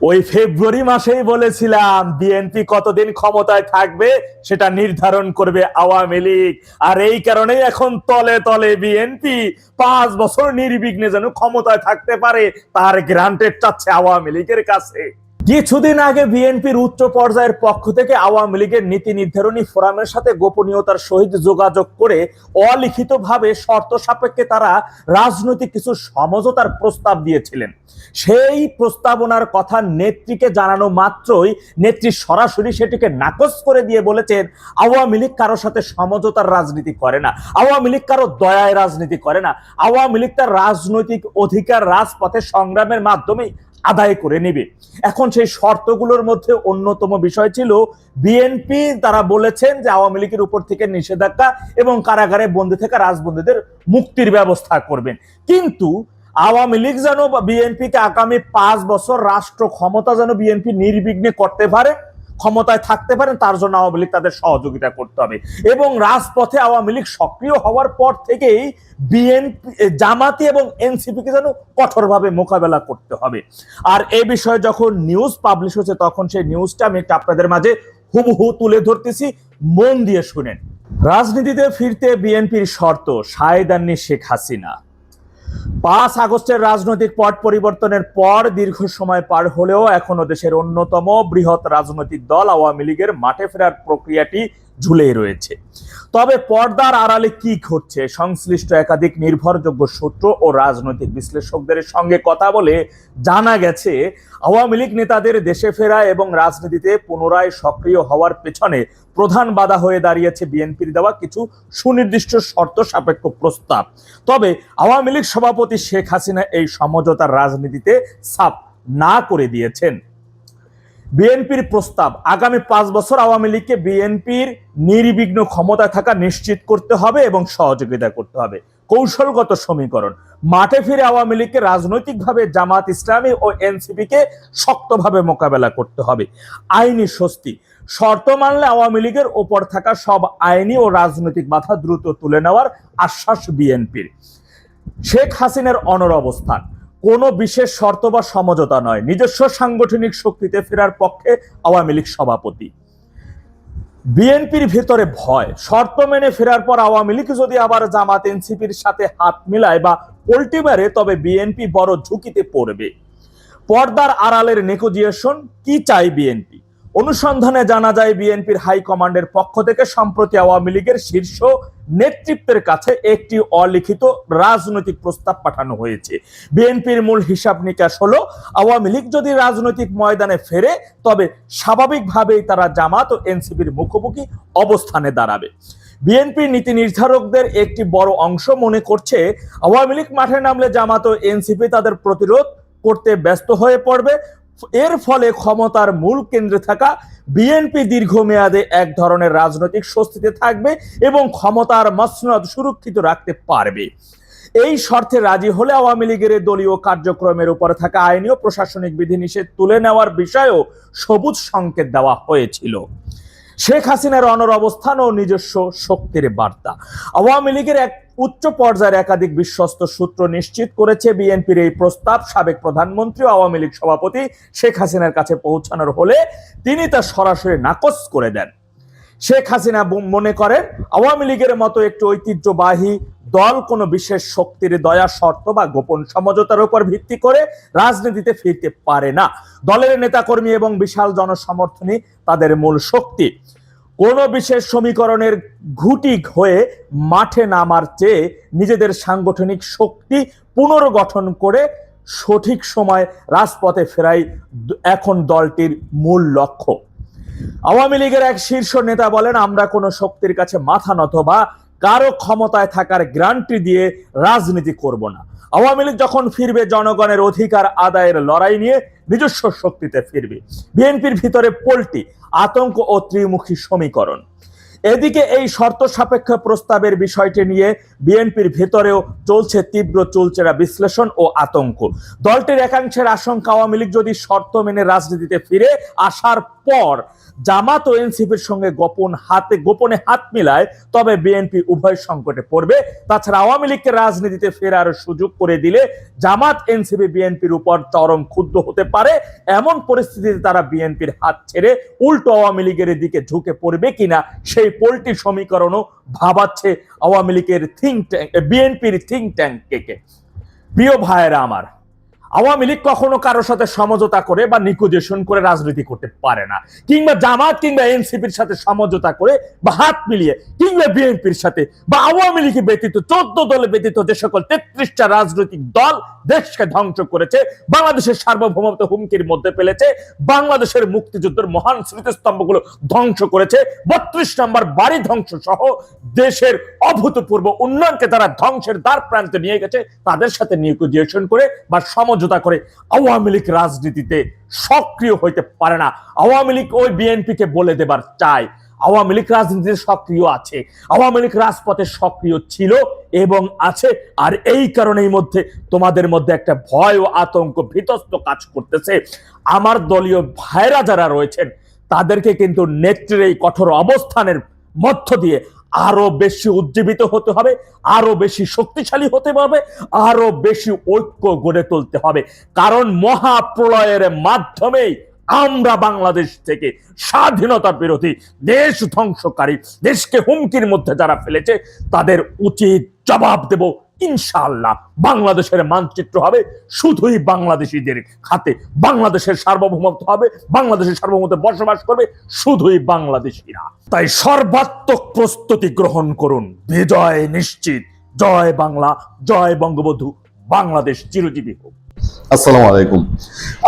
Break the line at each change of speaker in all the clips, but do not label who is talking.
ওই ফেব্রুয়ারি মাসেই বলেছিলাম বিএনপি কতদিন ক্ষমতায় থাকবে সেটা নির্ধারণ করবে আওয়ামী লীগ। আর এই কারণেই এখন তলে তলে বিএনপি 5 বছর নির্বিঘ্নে যেন ক্ষমতায় থাকতে পারে তার গ্রান্টেড চাচ্ছে আওয়ামী লীগের কাছে। কিছুদিন আগে বিএনপির উচ্চ পর্যায়ের পক্ষ থেকে আওয়ামী লীগের নীতি নির্ধারণী ফোরামের সাথে গোপনীয়তার সহিত যোগাযোগ করে অলিখিতভাবে শর্ত সাপেক্ষে তারা রাজনৈতিক কিছু সমঝোতার প্রস্তাব দিয়েছিলেন। সেই প্রস্তাবনার কথা নেত্রীকে জানানো মাত্রই নেত্রী সরাসরি সেটিকে নাকচ করে দিয়ে বলেছেন আওয়ামী লীগ কারো সাথে সমঝোতার রাজনীতি করে না, আওয়ামী লীগ কারো দয়ায় রাজনীতি করে না, আওয়ামী লীগ তার রাজনৈতিক অধিকার রাজপথে সংগ্রামের মাধ্যমে আদায় করে নেবে। এখন সেই শর্তগুলোর মধ্যে অন্যতম বিষয় ছিল বিএনপি তারা বলেছেন যে আওয়ামী লীগের উপর থেকে নিষেধাজ্ঞা এবং কারাগারে বন্দী থাকা রাজবন্দীদের মুক্তির ব্যবস্থা করবেন। কিন্তু আওয়ামী লীগ যেন বিএনপিকে আগামী 5 বছর রাষ্ট্র ক্ষমতা যেন বিএনপি নির্বিঘ্নে করতে পারে, ক্ষমতায় থাকতে পারেন, তার জন্য আওয়ামী লীগ তাদের সহযোগিতা করতে হবে। এবং রাজপথে আওয়ামী লীগ সক্রিয় হওয়ার পর থেকেই বিএনপি, জামাতি এবং এনসিপিকে যেন কঠোরভাবে মোকাবেলা করতে হবে। আর এই বিষয়ে যখন নিউজ পাবলিশ হচ্ছে তখন সেই নিউজটা আমি আপনাদের মাঝে হুবহু তুলে ধরতেছি, মন দিয়ে শুনেন। রাজনীতিতে ফিরতে বিএনপির শর্ত, শাহেদ আননি শেখ হাসিনা। 5 আগস্টের রাজনৈতিক পট পরিবর্তনের পর দীর্ঘ সময় পার হলেও এখনো দেশের অন্যতম বৃহৎ রাজনৈতিক দল আওয়ামী লীগের মাঠে ফেরার প্রক্রিয়াটি ঝুলেই রয়েছে। তবে পর্দার আড়ালে কি ঘটছে, সংশ্লিষ্ট একাধিক নির্ভরযোগ্য সূত্র ও রাজনৈতিক বিশ্লেষকদের সঙ্গে কথা বলে জানা গেছে আওয়ামী লীগ নেতাদের দেশে ফেরা এবং রাজনীতিতে পুনরায় সক্রিয় হওয়ার পেছনে প্রধান বাধা হয়ে দাঁড়িয়েছে বিএনপির দেওয়া কিছু সুনির্দিষ্ট শর্ত সাপেক্ষ প্রস্তাব। তবে আওয়ামী লীগ সভাপতি শেখ হাসিনা এই সমঝোতার রাজনীতিতে ছাপ না করে দিয়েছেন। বিএনপির প্রস্তাব, আগামী 5 বছর আওয়ামী লীগকে বিএনপির নির্বিঘ্ন ক্ষমতায় থাকা নিশ্চিত করতে হবে এবং সহযোগিতা করতে হবে। কৌশলগত সমীকরণ, মাঠে ফিরে আওয়ামী লীগকে রাজনৈতিকভাবে জামাত ইসলামী ও এনসিপিকে শক্তভাবে মোকাবেলা করতে হবে। আইনি স্বস্তি, শর্ত মানলে আওয়ামী লীগের ওপর থাকা সব আইনি ও রাজনৈতিক বাধা দ্রুত তুলে নেওয়ার আশ্বাস বিএনপির। শেখ হাসিনার অনড় অবস্থান, কোনো বিশেষ শর্ত বা সমঝোতা নয়, নিজস্ব সাংগঠনিক শক্তিতে ফেরার পক্ষে আওয়ামী লীগ সভাপতি। বিএনপির ভেতরে ভয়, শর্ত মেনে ফেরার পর আওয়ামী লীগ যদি আবার জামাত এনসিপির সাথে হাত মিলায় বা পল্টি মারে তবে বিএনপি বড় ঝুঁকিতে পড়বে। পর্দার আড়ালের নেগোসিয়েশন, কি চাই বিএনপি? অনুসন্ধানে জানা যায় বিএনপির হাইকমান্ডের পক্ষ থেকে সম্প্রতি আওয়ামী লীগের শীর্ষ নেতৃত্বের কাছে একটি অলিখিত রাজনৈতিক প্রস্তাব পাঠানো হয়েছে। বিএনপির মূল হিসাব নিকাশ হলো আওয়ামী লীগ যদি রাজনৈতিক ময়দানে ফেরে তবে স্বাভাবিকভাবেই তারা জামাত ও এনসিপির মুখোমুখি অবস্থানে দাঁড়াবে। বিএনপির নীতি নির্ধারকদের একটি বড় অংশ মনে করছে আওয়ামী লীগ মাঠে নামলে জামাত ও এনসিপি তাদের প্রতিরোধ করতে ব্যস্ত হয়ে পড়বে। এর ফলে ক্ষমতার মূল কেন্দ্রে থাকা বিএনপি দীর্ঘমেয়াদে এক ধরনের রাজনৈতিক স্বস্তিতে থাকবে এবং ক্ষমতার মসনদ সুরক্ষিত রাখতে পারবে। এই শর্তে রাজি হলে আওয়ামী লীগের দলীয় কার্যক্রমের উপরে থাকা আইনি ও প্রশাসনিক বিধিনিষেধ তুলে নেওয়ার বিষয়েও সবুজ সংকেত দেওয়া হয়েছিল। শেখ হাসিনার অনড় অবস্থান ও নিজস্ব শক্তির বার্তা, আওয়ামী লীগের এক উচ্চ পর্যায়ের একাধিক বিশ্বস্ত সূত্র নিশ্চিত করেছে বিএনপির এই প্রস্তাব সাবেক প্রধানমন্ত্রী ও আওয়ামী লীগ সভাপতি শেখ হাসিনার কাছে পৌঁছানোর হলে তিনি তা সরাসরি নাকচ করে দেন। শেখ হাসিনা মনে করেন আওয়ামী লীগের মতো একটি ঐতিহ্যবাহী দল কোনো বিশেষ শক্তির দয়া, শর্ত বা গোপন সমঝোতার উপর ভিত্তি করে রাজনীতিতে ফিরতে পারে না। দলের নেতাকর্মী এবং বিশাল জনসমর্থনই তাদের মূল শক্তি। কোনো বিশেষ সমীকরণের ঘুঁটি হয়ে মাঠে নামার চেয়ে নিজেদের সাংগঠনিক শক্তি পুনর্গঠন করে সঠিক সময় রাজপথে ফেরাই এখন দলটির মূল লক্ষ্য। আওয়ামী লীগের এক শীর্ষ নেতা বলেন, আমরা কোনো শক্তির কাছে মাথা নত বা কারো ক্ষমতায় থাকার গ্যারান্টি দিয়ে রাজনীতি করব না। আওয়ামী লীগ যখন ফিরবে জনগণের অধিকার আদায়ের লড়াই নিয়ে নিজস্ব শক্তিতে ফিরবে। বিএনপির ভিতরে পল্টি, আতঙ্ক ও ত্রিমুখী সমীকরণ, এদিকে এই শর্ত সাপেক্ষ প্রস্তাবের বিষয়টি নিয়ে বিএনপির ভেতরেও চলছে তীব্র চুলচেরা বিশ্লেষণ ও আতঙ্ক। দলটির একাংশের আশঙ্কা, আওয়ামী লীগ যদি শর্ত মেনে রাজনীতিতে ফিরে আসার পর জামাত ও এনসিপির সঙ্গে গোপনে হাত মিলায়, তবে বিএনপি উভয় সংকটে পড়বে। তাছাড়া আওয়ামী লীগকে রাজনীতিতে ফেরার সুযোগ করে দিলে জামাত এনসিপি বিএনপির উপর চরম ক্ষুব্ধ হতে পারে। এমন পরিস্থিতিতে তারা বিএনপির হাত ছেড়ে উল্টো আওয়ামী লীগের দিকে ঝুঁকে পড়বে কিনা সেই পোল্ট্রি সমীকরণও ভাবাচ্ছে আওয়ামী লীগের বিএনপির থিঙ্ক ট্যাঙ্ককে। প্রিয় ভাইয়েরা আমার, আওয়ামী লীগ কখনো কারোর সাথে সমঝোতা করে বা নিগোসিয়েশন করে রাজনীতি করতে পারে না, কিংবা জামাত কিংবা এনসিপির সাথে সমঝোতা করে বা হাত মিলিয়ে, কিংবা বিএনপির সাথে বা আওয়ামী লীগ ব্যতীত 14 দলে ব্যতীত যে সকল 33টা রাজনৈতিক দল দেশকে ধ্বংস করেছে, বাংলাদেশের সার্বভৌমত্ব হুমকির মধ্যে ফেলেছে, বাংলাদেশের মুক্তিযুদ্ধের মহান স্মৃতিস্তম্ভগুলো ধ্বংস করেছে, 32 নম্বর বাড়ি ধ্বংস সহ দেশের অভূতপূর্ব উন্নয়নকে তারা ধ্বংসের দ্বার প্রান্তে নিয়ে গেছে, তাদের সাথে নিগোসিয়েশন করে বা সমঝোতা করে আওয়ামী লীগ রাজনীতিতে সক্রিয় হইতে পারে না। আওয়ামী লীগ ওই বিএনপিকে বলে দেবার চায়, আওয়ামী লীগ রাজনীতিতে সক্রিয় আছে, আওয়ামী লীগ রাজপথে সক্রিয় ছিল এবং আছে। আর এই কারণের মধ্যে তোমাদের মধ্যে একটা ভয় ও আতঙ্ক ভীতস্ত কাজ করতেছে। আমার দলীয় ভাইরা যারা রয়েছেন তাদেরকে কিন্তু নেত্রীর এই কঠোর অবস্থানের মধ্য দিয়ে আরো বেশি উজ্জীবিত হতে হবে, আরো বেশি শক্তিশালী হতে হবে, আরো বেশি ঐক্য গড়ে তুলতে হবে। কারণ মহাপ্রলয়ের মাধ্যমেই আমরা বাংলাদেশ থেকে স্বাধীনতা বিরোধী, দেশ ধ্বংসকারী, দেশকে হুমকির মধ্যে যারা ফেলেছে তাদের উচিত জবাব দেব ইনশাআল্লাহ। বাংলাদেশের মানচিত্র হবে শুধুই বাংলাদেশিদের হাতে, বাংলাদেশের সার্বভৌমত্ব হবে, বাংলাদেশের সার্বভৌমত্বে বসবাস করবে শুধুই বাংলাদেশিরা। তাই সর্বাত্মক প্রস্তুতি গ্রহণ করুন, বিজয় নিশ্চিত। জয় বাংলা, জয় বঙ্গবন্ধু, বাংলাদেশ চিরজীবী হোক।
আসসালামু আলাইকুম।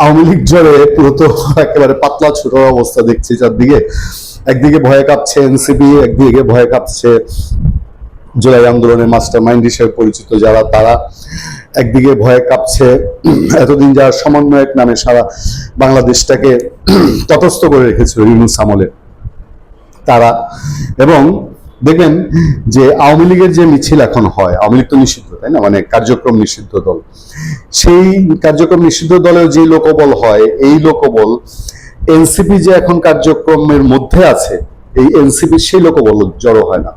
আওয়ামী লীগ জোরে পুরো তো একেবারে পাতলা ছোট অবস্থা দেখছি চারদিকে। একদিকে ভয়ে কাঁপছে এনসিপি, একদিকে ভয়ে কাঁপছে জুলাই আন্দোলনের মাস্টার মাইন্ড হিসেবে পরিচিত যারা, তারা একদিকে ভয়ে কাঁপছে এতদিন যারা সমন্বয়ক নামে সারা বাংলাদেশটাকে তটস্থ করে রেখেছিল ইউনূস আমলে তারা। এবং দেখবেন যে আওয়ামী লীগের যে মিছিল এখন হয়, আওয়ামী লীগ তো নিষিদ্ধ, তাই না, মানে কার্যক্রম নিষিদ্ধ দল, সেই কার্যক্রম নিষিদ্ধ দলেও যে লোকবল হয়, এই লোকবল এনসিপি যে এখন কার্যক্রমের মধ্যে আছে, এই এনসিপি সেই লোকবল জড়ো হয় না।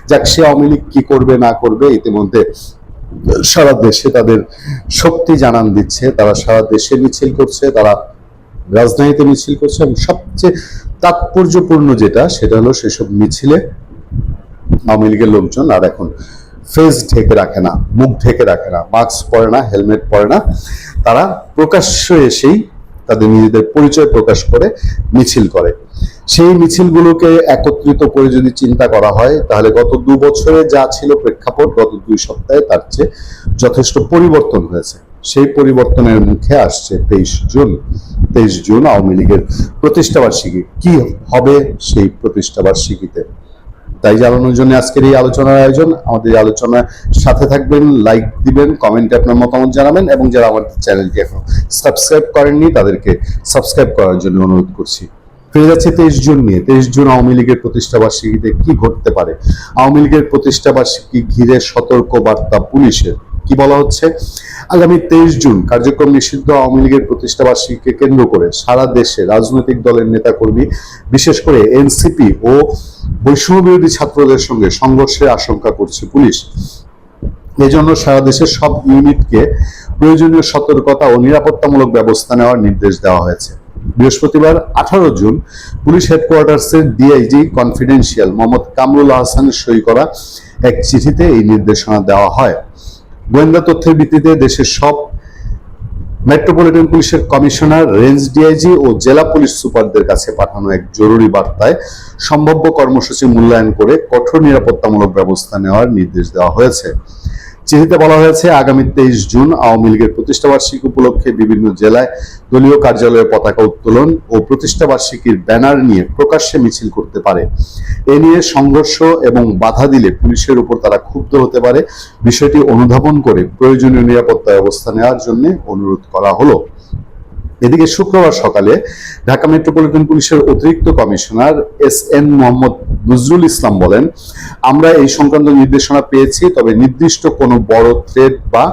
যাক, সে আওয়ামী লীগ কি করবে না করবে ইতিমধ্যে সারা দেশে তাদের শক্তি জানান দিচ্ছে, তারা সারা দেশে মিছিল করছে, তারা রাজধানীতে মিছিল করছে। এবং সবচেয়ে তাৎপর্যপূর্ণ যেটা, সেটা হলো সেসব মিছিলে আওয়ামী লীগের লোকজন আর এখন ফেস ঢেকে রাখে না, মুখ ঢেকে রাখে না, মাস্ক পরে না, হেলমেট পরে না, তারা প্রকাশ্যে এসেই তাদের নিজেদের পরিচয় প্রকাশ করে মিছিল করে। সেই মিছিলগুলোকে একত্রিত করে যদি চিন্তা করা হয়, তাহলে গত 2 বছরে যা ছিল প্রেক্ষাপট, গত 2 সপ্তাহে তার চেয়ে যথেষ্ট পরিবর্তন হয়েছে। সেই পরিবর্তনের মুখে আসছে 23 জুন আওয়ামী লীগের প্রতিষ্ঠাবার্ষিকী। কি হবে সেই প্রতিষ্ঠাবার্ষিকীতে, তাই জানানোর জন্য আজকের এই আলোচনার আয়োজন। আমাদের এই আলোচনার সাথে থাকবেন, লাইক দিবেন, কমেন্টে আপনার মতামত জানাবেন, এবং যারা আমাদের চ্যানেলটি এখন সাবস্ক্রাইব করেননি তাদেরকে সাবস্ক্রাইব করার জন্য অনুরোধ করছি। ফিরে যাচ্ছে 23 জুন নিয়ে। 23 জুন আওয়ামী লীগের প্রতিষ্ঠাবার্ষিকীতে কি ঘটতে পারে? আওয়ামী লীগের প্রতিষ্ঠাবার্ষিকী ঘিরে সতর্ক বার্তা পুলিশের। কি বলা হচ্ছে? আগামী 23 জুন কার্যক্রম নিষিদ্ধ আওয়ামী লীগের প্রতিষ্ঠাবার্ষিকীকে কেন্দ্র করে সারা দেশে রাজনৈতিক দলের নেতাকর্মী, বিশেষ করে এনসিপি ও বৈষম্য বিরোধী ছাত্রদের সঙ্গে সংঘর্ষের আশঙ্কা করছে পুলিশ। এজন্য সারা দেশের সব ইউনিটকে প্রয়োজনীয় সতর্কতা ও নিরাপত্তামূলক ব্যবস্থা নেওয়ার নির্দেশ দেওয়া হয়েছে। বৃহস্পতিবার 18 জুন পুলিশ হেডকোয়ার্টার্সের ডিআইজি কনফিডেন্সিয়াল মোহাম্মদ কামরুল আহসানের সই করা এক চিঠিতে এই নির্দেশনা দেওয়া হয়। গোয়েন্দা তথ্যের ভিত্তিতে দেশের সব মেট্রোপলিটন পুলিশের কমিশনার, রেঞ্জ ডিআইজি ও জেলা পুলিশ সুপারদের কাছে পাঠানো এক জরুরি বার্তায় সম্ভাব্য কর্মসূচি মূল্যায়ন করে কঠোর নিরাপত্তামূলক ব্যবস্থা নেওয়ার নির্দেশ দেওয়া হয়েছে। চিঠিতে বলা হয়েছে, আগামী 23 জুন আওয়ামী লীগের প্রতিষ্ঠাবার্ষিকী উপলক্ষে বিভিন্ন জেলায় দলীয় কার্যালয়ে পতাকা উত্তোলন ও প্রতিষ্ঠাবার্ষিকীর ব্যানার নিয়ে প্রকাশ্যে মিছিল করতে পারে। এ নিয়ে সংঘর্ষ এবং বাধা দিলে পুলিশের উপর তারা ক্ষুব্ধ হতে পারে। বিষয়টি অনুধাবন করে প্রয়োজনীয় নিরাপত্তা ব্যবস্থা নেওয়ার জন্য অনুরোধ করা হলো। এদিকে শুক্রবার সকালে ঢাকা মেট্রোপলিটন পুলিশের অতিরিক্ত কমিশনার SN মোহাম্মদ নজরুল ইসলাম বলেন, আমরা এই সংক্রান্ত নির্দেশনা পেয়েছি, তবে নির্দিষ্ট কোনো বড় থ্রেট বা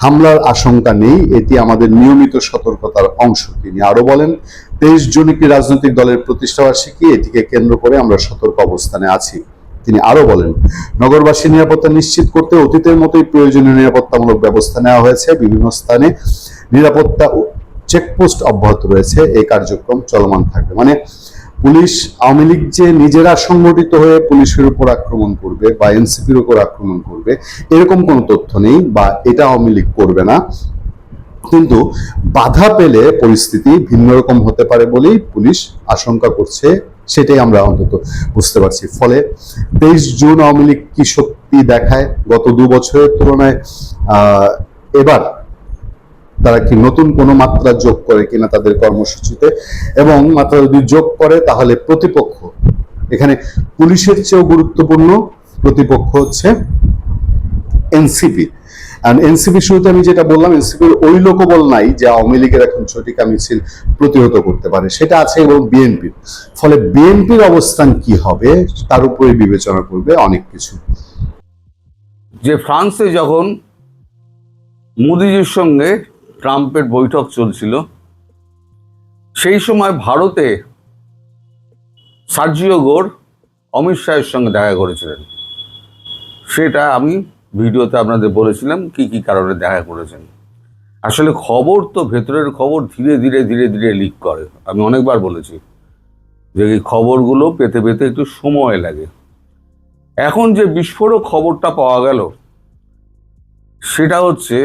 হামলার আশঙ্কা নেই, এটি আমাদের নিয়মিত সতর্কতার অংশ। তিনি আরো বলেন, 23 জুন একটি রাজনৈতিক দলের প্রতিষ্ঠাবার্ষিকী, এটিকে কেন্দ্র করে আমরা সতর্ক অবস্থানে আছি। তিনি আরো বলেন, নগরবাসীর নিরাপত্তা নিশ্চিত করতে অতীতের মতোই প্রয়োজনীয় নিরাপত্তামূলক ব্যবস্থা নেওয়া হয়েছে। বিভিন্ন স্থানে নিরাপত্তা চেকপোস্ট অব্যাহত রয়েছে, এই কার্যক্রম চলমান থাকবে। মানে পুলিশ, আওয়ামী লীগ যে নিজেরা সংগঠিত হয়ে পুলিশের উপর আক্রমণ করবে বা এনসিপির উপর আক্রমণ করবে, এরকম কোনো তথ্য নেই, বা এটা আওয়ামী লীগ করবে না। কিন্তু বাধা পেলে পরিস্থিতি ভিন্ন রকম হতে পারে বলেই পুলিশ আশঙ্কা করছে, সেটাই আমরা অন্তত বুঝতে পারছি। ফলে 23 জুন আওয়ামী লীগ কি শক্তি দেখায় গত 2 বছরের তুলনায়, এবার তারা কি নতুন কোনো মাত্রা যোগ করে কিনা তাদের কর্মসূচিতে, এবং মাত্রা যদি যোগ করে তাহলে প্রতিপক্ষ, এখানে পুলিশের চেয়েও গুরুত্বপূর্ণ প্রতিপক্ষ হচ্ছে এনসিপি। এনসিপি শুরুতে আমি যেটা বললাম, এনসিপির ওই লোকবল নাই যে আওয়ামী লীগের এখন ঝটিকা মিছিল প্রতিহত করতে পারে, সেটা আছে এবং বিএনপির। ফলে বিএনপির অবস্থান কি হবে তার উপরে বিবেচনা করবে অনেক কিছু।
যে ফ্রান্সে যখন মোদিজির সঙ্গে ট্রাম্পের বৈঠক চলছিল, সেই সময় ভারতে সার্জিও গোর অমিত শাহের সঙ্গে দেখা করেছিলেন। সেটা আমি ভিডিওতে আপনাদের বলেছিলাম কি কি কারণে দেখা করেছেন। আসলে খবর তো, ভেতরের খবর ধীরে ধীরে ধীরে ধীরে লিক করে। আমি অনেকবার বলেছি যে এই খবরগুলো পেতে পেতে একটু সময় লাগে। এখন যে বিস্ফোরক খবরটা পাওয়া গেল সেটা হচ্ছে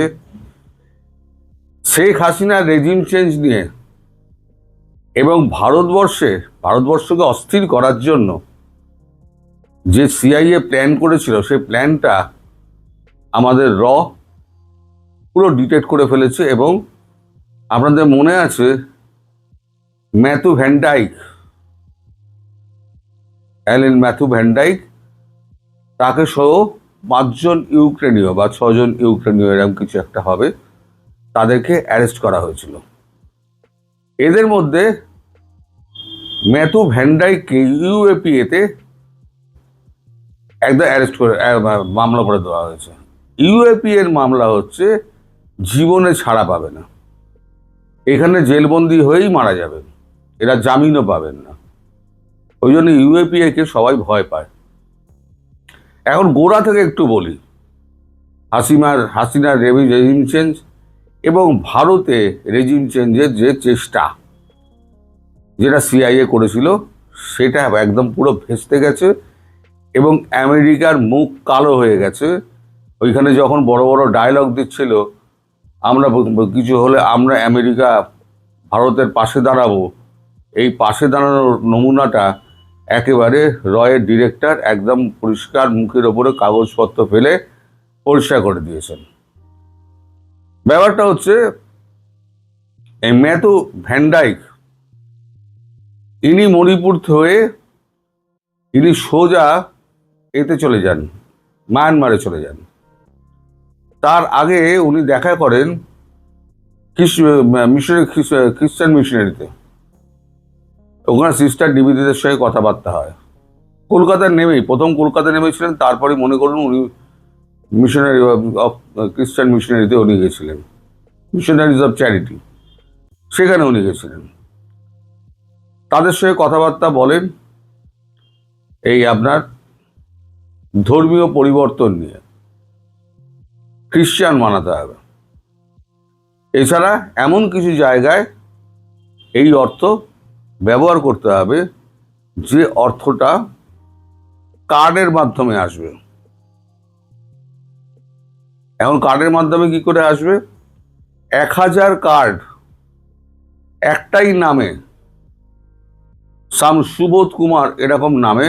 শেখ হাসিনার রেজিম চেঞ্জ নিয়ে এবং ভারতবর্ষকে অস্থির করার জন্য যে CIA প্ল্যান করেছিল, সেই প্ল্যানটা আমাদের পুরো ডিটেক্ট করে ফেলেছে। এবং আপনাদের মনে আছে Matthew van Dyke, Matthew van Dyke, তাকে সহ 5 জন ইউক্রেনীয় বা 6 জন ইউক্রেনীয় এরকম কিছু একটা হবে, তাদেরকে অ্যারেস্ট করা হয়েছিল। এদের মধ্যে ম্যাথু ভ্যান ডাইককে UAPA-তে একদম অ্যারেস্ট করে মামলা করে দেওয়া হয়েছে। UAPA-এর মামলা হচ্ছে জীবনে ছাড়া পাবে না, এখানে জেলবন্দি হয়েই মারা যাবেন, এরা জামিনও পাবেন না। ওই জন্য UAPA-কে সবাই ভয় পায়। এখন গোড়া থেকে একটু বলি, হাসিনার রেজিম চেঞ্জ এবং ভারতে রেজিম চেঞ্জের যে চেষ্টা, যেটা CIA করেছিল, সেটা একদম পুরো ভেস্তে গেছে এবং আমেরিকার মুখ কালো হয়ে গেছে। ওইখানে যখন বড় বড় ডায়লগ দিচ্ছিল, আমরা কিছু হলে আমরা আমেরিকা ভারতের পাশে দাঁড়াবো, এই পাশে দাঁড়ানোর নমুনাটা একেবারে রয়ের ডিরেক্টর একদম পরিষ্কার মুখের ওপরে কাগজপত্র ফেলে পরিষ্কার করে দিয়েছেন। ব্যাপারটা হচ্ছে এই ম্যাথু ভ্যান ডাইক, ইনি মণিপুর হয়ে ইনি সোজা এতে চলে যান, মায়ানমারে চলে যান। তার আগে উনি দেখা করেন খ্রিস্টান মিশনারিতে, ওখানে সিস্টার ডিভিদিদের সঙ্গে কথাবার্তা হয়। প্রথম কলকাতায় নেমেছিলেন, তারপরে মনে করুন উনি মিশনারি অফ খ্রিস্টান মিশনারিতে উনি গেছিলেন, মিশনারিজ অফ চ্যারিটি, সেখানে উনি গেছিলেন। তাদের সঙ্গে কথাবার্তা বলেন এই আপনার ধর্মীয় পরিবর্তন নিয়ে, খ্রিস্টান বানাতে হবে। এছাড়া এমন কিছু জায়গায় এই অর্থ ব্যবহার করতে হবে যে অর্থটা কার্ডের মাধ্যমে আসবে। এখন কার্ডের মাধ্যমে কি করে আসবে? 1000 কার্ড একটাই নামে, সুবোধ কুমার এরকম নামে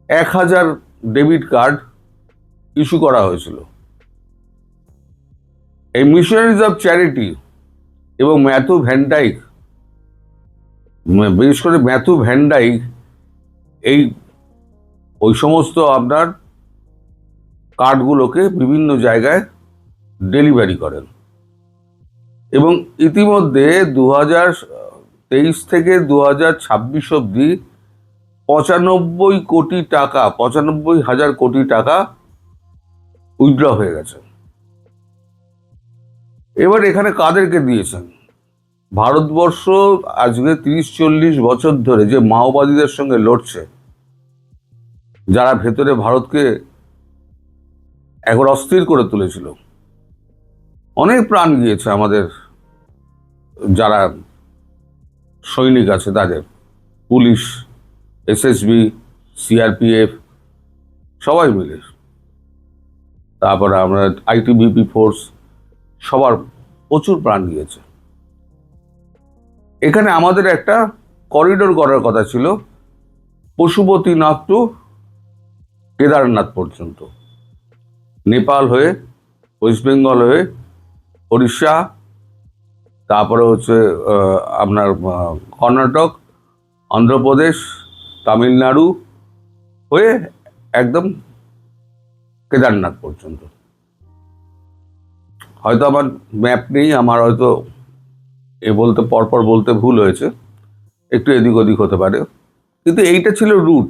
1000 ডেবিট কার্ড ইস্যু করা হয়েছিল। এই মিশনারিজ অফ চ্যারিটি এবং ম্যাথু ভ্যান ডাইক, বিশেষ করে ম্যাথু ভ্যান ডাইক ওই সমস্ত আপনার কার্ডগুলোকে বিভিন্ন জায়গায় ডেলিভারি করেন। এবং ইতিমধ্যে 2023 থেকে 2026 অবধি 95,000 কোটি টাকা উইথড্র হয়ে গেছে। এবার এখানে কাদেরকে দিয়েছেন? ভারতবর্ষ আজকে 30-40 বছর ধরে যে মাওবাদীদের সঙ্গে লড়ছে, যারা ভেতরে ভারতকে একবার অস্থির করে তুলেছিল, অনেক প্রাণ গিয়েছে আমাদের যারা সৈনিক আছে তাদের, পুলিশ, এসএসবি, সিআরপিএফ সবাই মিলে, তারপরে আমরা আইটিবিপি ফোর্স, সবার প্রচুর প্রাণ গিয়েছে। এখানে আমাদের একটা করিডোর করার কথা ছিল পশুপতিনাথ টু কেদারনাথ পর্যন্ত, নেপাল হয়ে, ওয়েস্ট বেঙ্গল হয়ে, উড়িষ্যা, তারপরে হচ্ছে আপনার কর্ণাটক, অন্ধ্রপ্রদেশ, তামিলনাড়ু হয়ে একদম কেদারনাথ পর্যন্ত। হয়তো আমার ম্যাপ নেই, আমার হয়তো বলতে পরপর বলতে ভুল হয়েছে, একটু এদিক ওদিক হতে পারে, কিন্তু এইটা ছিল রুট।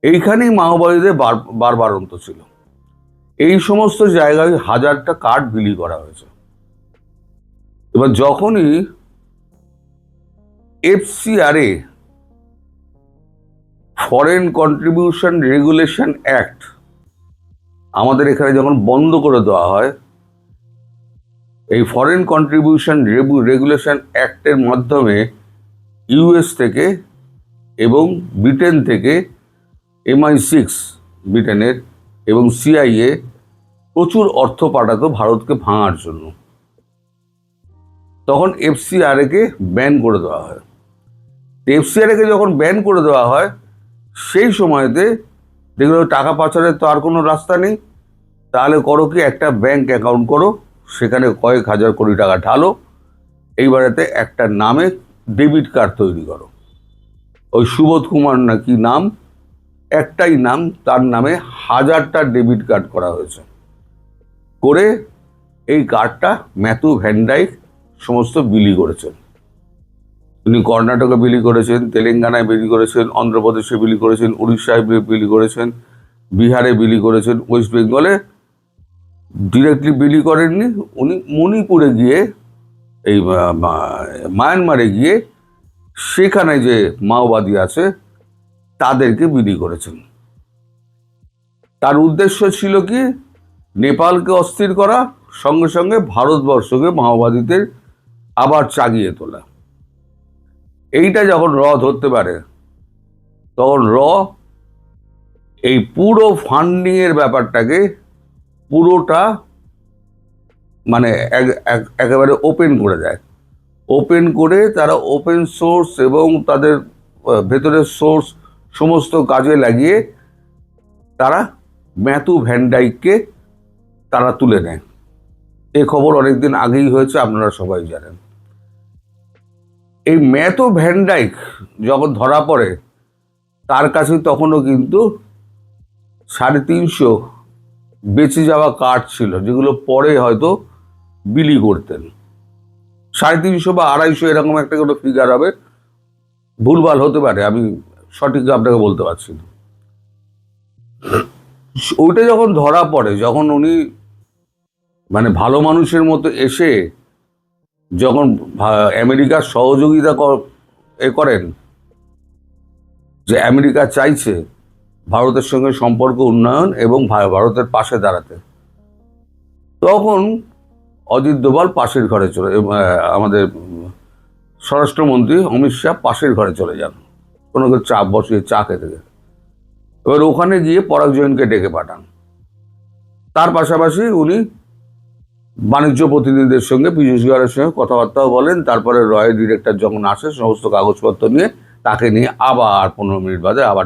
এইখানেই মাওবাদীদের বারবারন্ত ছিল। এই সমস্ত জায়গায় 1000টা কার্ড বিলি করা হয়েছে। এবার যখনই এফসিআরএ, ফরেন কন্ট্রিবিউশন রেগুলেশন অ্যাক্ট, আমাদের এখানে যখন বন্ধ করে দেওয়া হয়, এই ফরেন কন্ট্রিবিউশন রেগুলেশন অ্যাক্টের মাধ্যমে ইউএস থেকে এবং ব্রিটেন থেকে MI6 ব্রিটেনের এবং CIA প্রচুর অর্থ পাঠাতো ভারতকে ভাঙার জন্য। তখন এফসিআরএ কে ব্যান করে দেওয়া হয়। এফসিআরএ কে যখন ব্যান করে দেওয়া হয়, সেই সময়তে দেখলো টাকা পাচারের তো আর কোনো রাস্তা নেই, তাহলে করো কি, একটা ব্যাংক অ্যাকাউন্ট করো, সেখানে কয়েক হাজার কোটি টাকা ঢালো, এইবারেতে একটা নামে ডেবিট কার্ড তৈরি করো। ওই সুবোধ কুমার না কি নাম, একটাই নাম, তার নামে 1000টা ডেবিট কার্ড করা হয়েছে। করে এই কার্ডটা ম্যাথু ভ্যান ডাইক সমস্ত বিলি করেছেন। উনি কর্ণাটকে বিলি করেছেন, তেলেঙ্গানায় বিলি করেছেন, অন্ধ্রপ্রদেশে বিলি করেছেন, উড়িষ্যায় বিলি করেছেন, বিহারে বিলি করেছেন, ওয়েস্ট বেঙ্গলে ডিরেক্টলি বিলি করেননি। উনি মণিপুরে গিয়ে, এই মায়ানমারে গিয়ে সেখানে যে মাওবাদী আছে তাদেরকে বিলি করেছেন। তার উদ্দেশ্য ছিল কি, নেপালকে অস্থির করা, সঙ্গে সঙ্গে ভারতবর্ষকে মাওবাদীদের আবার চাগিয়ে তোলা। এইটা যখন ধরতে পারে, তখন এই পুরো ফান্ডিং এর ব্যাপারটাকে পুরোটা মানে একেবারে ওপেন করে দেয়। ওপেন করে তারা ওপেন সোর্স এবং তাদের ভেতরের সোর্স সমস্ত কাজে লাগিয়ে তারা ম্যাথু ভ্যান ডাইককে তারা তুলে নেয়। এ খবর অনেকদিন আগেই হয়েছে, আপনারা সবাই জানেন। এই ম্যাথু ভ্যান ডাইক যখন ধরা পড়ে, তার কাছে তখনও কিন্তু 350 বেঁচে যাওয়া কার্ড ছিল, যেগুলো পরে হয়তো বিলি করতেন। 350 বা 250 এরকম একটা কোনো ফিগার হবে, ভুলভাল হতে পারে, আমি সঠিক আপনাকে বলতে পারছি না। ওইটা যখন ধরা পড়ে, যখন উনি মানে ভালো মানুষের মতো এসে যখন আমেরিকার সহযোগিতা করেন, যে আমেরিকা চাইছে ভারতের সঙ্গে সম্পর্ক উন্নয়ন এবং ভারতের পাশে দাঁড়াতে, তখন অজিত দোভাল পাশের ঘরে আমাদের স্বরাষ্ট্রমন্ত্রী অমিত শাহ পাশের ঘরে চলে যান, কোনো চাপ বসিয়ে চা খেতে গেলে। এবার ওখানে গিয়ে পরাগ জৈনকে ডেকে পাঠান। তার পাশাপাশি উনি বাণিজ্য প্রতিনিধিদের সঙ্গে, পীযূষ গোয়েলের সঙ্গে কথাবার্তাও বলেন। তারপরে রয়ের ডিরেক্টর যখন আসে, সমস্ত কাগজপত্র নিয়ে তাকে নিয়ে আবার 15 মিনিট বাদে আবার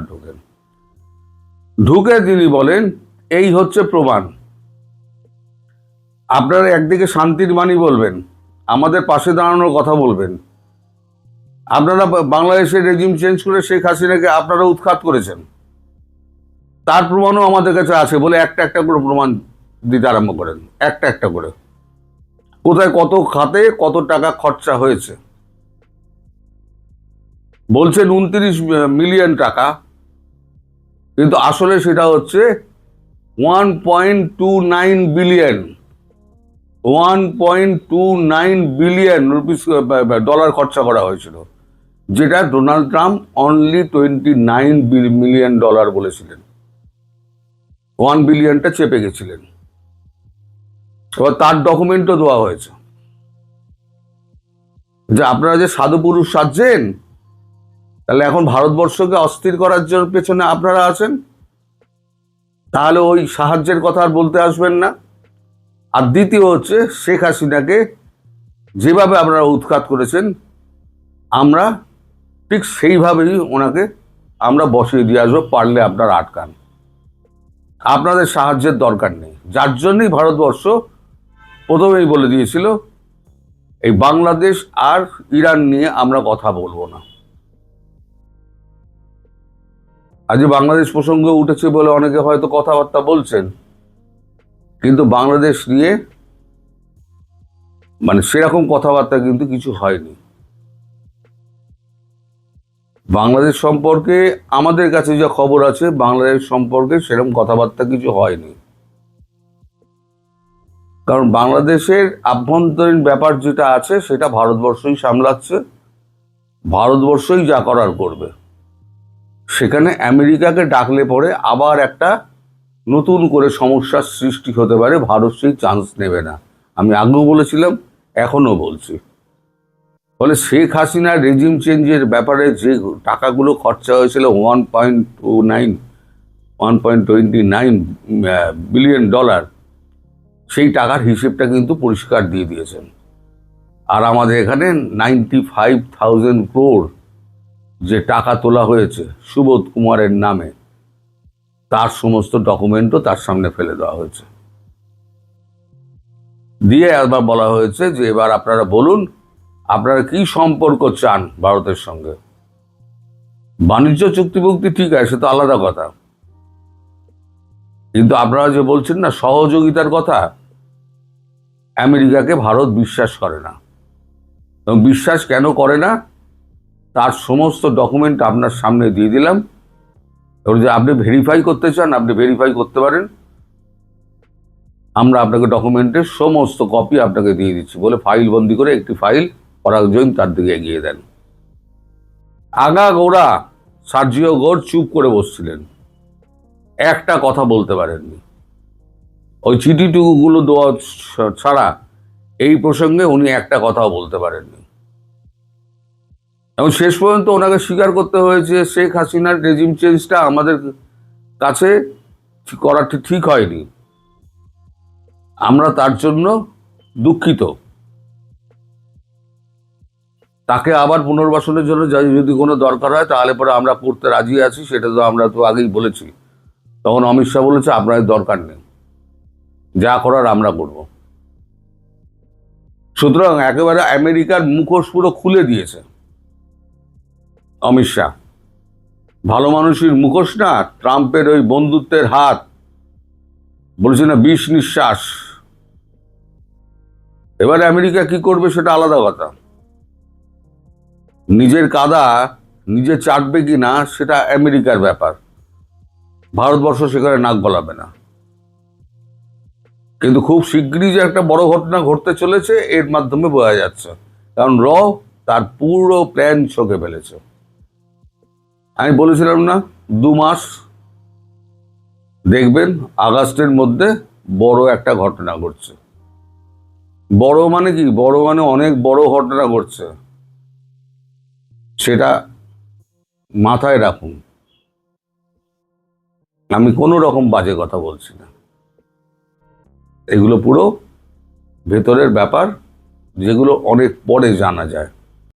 ঢুকে তিনি বলেন, এই হচ্ছে প্রমাণ। আপনারা একদিকে শান্তির বাণী বলবেন, আমাদের পাশে দাঁড়ানোর কথা বলবেন, আপনারা বাংলাদেশের রেজিম চেঞ্জ করে শেখ হাসিনাকে আপনারা উৎখাত করেছেন, তার প্রমাণও আমাদের কাছে আছে বলে একটা একটা করে প্রমাণ দিতে আরম্ভ করেন, একটা একটা করে। কোথায় কত খাতে কত টাকা খরচা হয়েছে। বলছেন 29 মিলিয়ন টাকা, কিন্তু আসলে সেটা হচ্ছে 1.29 বিলিয়ন 1.29 বিলিয়ন রুপিস ডলার খরচা করা হয়েছিল, যেটা Donald Trump only 29 million dollar বলেছিলেন। 1 বিলিয়নটা চেপে গেছিলেন। এবার তার ডকুমেন্টও দেওয়া হয়েছে যে আপনারা যে সাধু পুরুষ সাজছেন, তাহলে এখন ভারতবর্ষকে অস্থির করার জন্য পেছনে আপনারা আছেন, তাহলে ওই সাহায্যের কথা আর বলতে আসবেন না। আর দ্বিতীয় হচ্ছে, শেখ হাসিনাকে যেভাবে আপনারা উৎখাত করেছেন, আমরা ঠিক সেইভাবেই ওনাকে আমরা বসিয়ে দিয়ে আসবো, পারলে আপনারা আটকান। আপনাদের সাহায্যের দরকার নেই। যার জন্যই ভারতবর্ষ প্রথমেই বলে দিয়েছিল এই বাংলাদেশ আর ইরান নিয়ে আমরা কথা বলবো না। আজ বাংলাদেশ প্রসঙ্গ উঠেছে বলে অনেকে হয়তো কথাবার্তা বলছেন, কিন্তু বাংলাদেশ নিয়ে মানে সেরকম কথাবার্তা কিন্তু কিছু হয়নি। বাংলাদেশ সম্পর্কে আমাদের কাছে যা খবর আছে, বাংলাদেশ সম্পর্কে সেরকম কথাবার্তা কিছু হয়নি। কারণ বাংলাদেশের আভ্যন্তরীণ ব্যাপার যেটা আছে সেটা ভারতবর্ষই সামলাচ্ছে, ভারতবর্ষই যা করার করবে। সেখানে আমেরিকাকে ডাকলে পরে আবার একটা নতুন করে সমস্যার সৃষ্টি হতে পারে, ভারত সেই চান্স নেবে না। আমি আগেও বলেছিলাম, এখনো বলছি। ফলে শেখ হাসিনার রেজিম চেঞ্জের ব্যাপারে যে টাকাগুলো খরচা হয়েছিল 1.29 বিলিয়ন ডলার, সেই টাকার হিসেবটা কিন্তু পরিষ্কার দিয়ে দিয়েছেন। আর আমাদের এখানে 95,000 crore যে টাকা তোলা হয়েছে সুবোধ কুমারের নামে, তার সমস্ত ডকুমেন্টও তার সামনে ফেলে দেওয়া হয়েছে। দিয়ে একবার বলা হয়েছে যে এবার আপনারা বলুন আপনারা কি সম্পর্ক চান ভারতের সঙ্গে। বাণিজ্য চুক্তিভুক্তি ঠিক আছে, সে তো আলাদা কথা, কিন্তু আপনারা যে বলছেন না সহযোগিতার কথা, আমেরিকাকে ভারত বিশ্বাস করে না। এবং বিশ্বাস কেন করে না, তার সমস্ত ডকুমেন্ট আপনার সামনে দিয়ে দিলাম। এবার যে আপনি ভেরিফাই করতে চান, আপনি ভেরিফাই করতে পারেন। আমরা আপনাকে ডকুমেন্টের সমস্ত কপি আপনাকে দিয়ে দিচ্ছি বলে ফাইল বন্দি করে একটি ফাইল পরাগ জৈন তার দিকে এগিয়ে দেন। আগাগোড়া সার্জিও গোর চুপ করে বসছিলেন, একটা কথা বলতে পারেননি। ওই চিঠিটুকুগুলো দেওয়া ছাড়া এই প্রসঙ্গে উনি একটা কথাও বলতে পারেননি। এবং শেষ পর্যন্ত ওনাকে স্বীকার করতে হয়েছে শেখ হাসিনার রেজিম চেঞ্জটা আমাদের কাছে করাটি ঠিক হয়নি, আমরা তার জন্য দুঃখিত। তাকে আবার পুনর্বাসনের জন্য যদি কোনো দরকার হয় তাহলে পরে আমরা করতে রাজি আছি, সেটা তো আমরা তো আগেই বলেছি। তখন অমিত শাহ বলেছে আপনাদের দরকার নেই, যা করার আমরা করব। সুতরাং একেবারে আমেরিকার মুখোশ পুরো খুলে দিয়েছে অমিত শাহ। ভালো মানুষের মুখোশ না, ট্রাম্পের ওই বন্ধুত্বের হাত, বলেছে না বিষ নিঃশ্বাস। এবারে আমেরিকা কি করবে সেটা আলাদা কথা, নিজের কাদা নিজে চাটবে কি না সেটা আমেরিকার ব্যাপার, ভারতবর্ষ সেখানে নাক গলাবে না। কিন্তু খুব শীঘ্রই যে একটা বড় ঘটনা ঘটতে চলেছে এর মাধ্যমে বোঝা যাচ্ছে, কারণ তার পুরো প্ল্যান ছকে ফেলেছে। আমি বলেছিলাম না 2 মাস দেখবেন আগস্টের মধ্যে বড় একটা ঘটনা ঘটছে। বড় মানে কি, বড় মানে অনেক বড় ঘটনা ঘটছে, সেটা মাথায় রাখুন। আমি কোনো রকম বাজে কথা বলছি না, এগুলো পুরো ভেতরের ব্যাপার, যেগুলো অনেক পরে জানা যায়।